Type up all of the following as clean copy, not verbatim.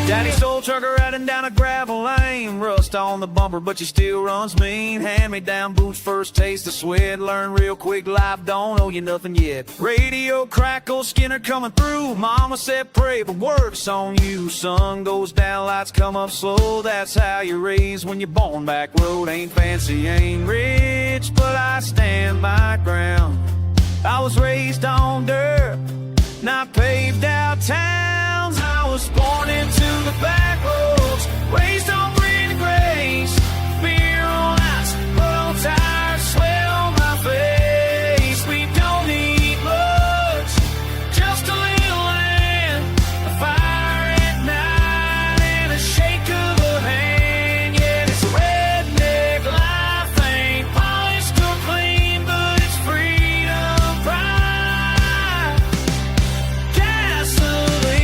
Daddy's soul trucker riding down a gravel lane, rust on the bumper, but she still runs mean. Hand-me-down boots, first taste of sweat, learn real quick, life don't owe you nothing yet. Radio crackle, Skinner coming through, mama said pray, but work's on you. Sun goes down, lights come up slow, that's how you're raised when you're born back road. Ain't fancy, ain't rich, but I stand my ground. I was raised on dirt, not paved out towns. I was born into the back roads, raised on green grace. Beer on ice, blood on tires, sweat on my face. We don't need much, just a little land, a fire at night, and a shake of a hand. Yeah, this redneck life ain't polished or clean, but it's freedom, pride, gasoline.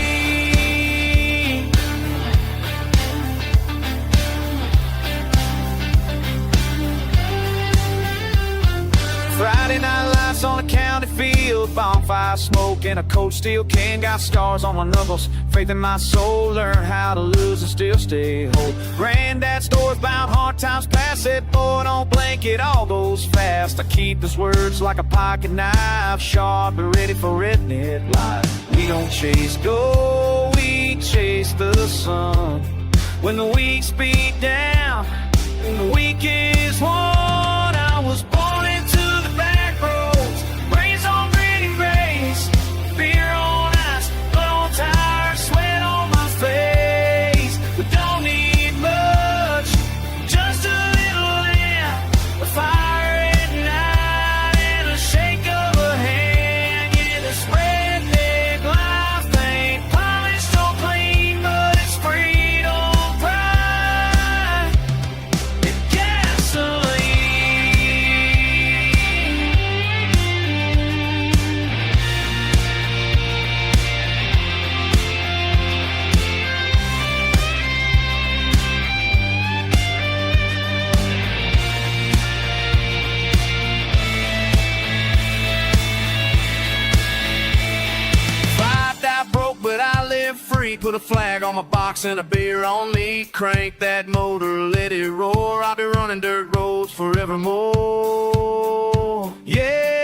Friday night lights on a county field, bonfire smoke and a cold steel can. Got scars on my knuckles, faith in my soul, learn how to lose and still stay whole. Granddad's stories bout hard times past, said boy don't blink, it all goes fast. I keep his words like a pocket knife, sharp and ready for redneck life. We don't chase gold, we chase the sun. When the weeks beat down, when the week is won, I was born into the back roads, raised on gritty grace. Beer on ice, blood on tires, sweat on my face. We don't need much, just a little lamp, a fire at night, and a shake of a hand. Yeah, this redneck life ain't polished or clean, but it's freedom, pride, and gasoline. Fight out broke, but I live free. Put a flag on my box and a beer on me. Crank that motor, let it roar. I'll be running dirt roads forevermore. Yeah.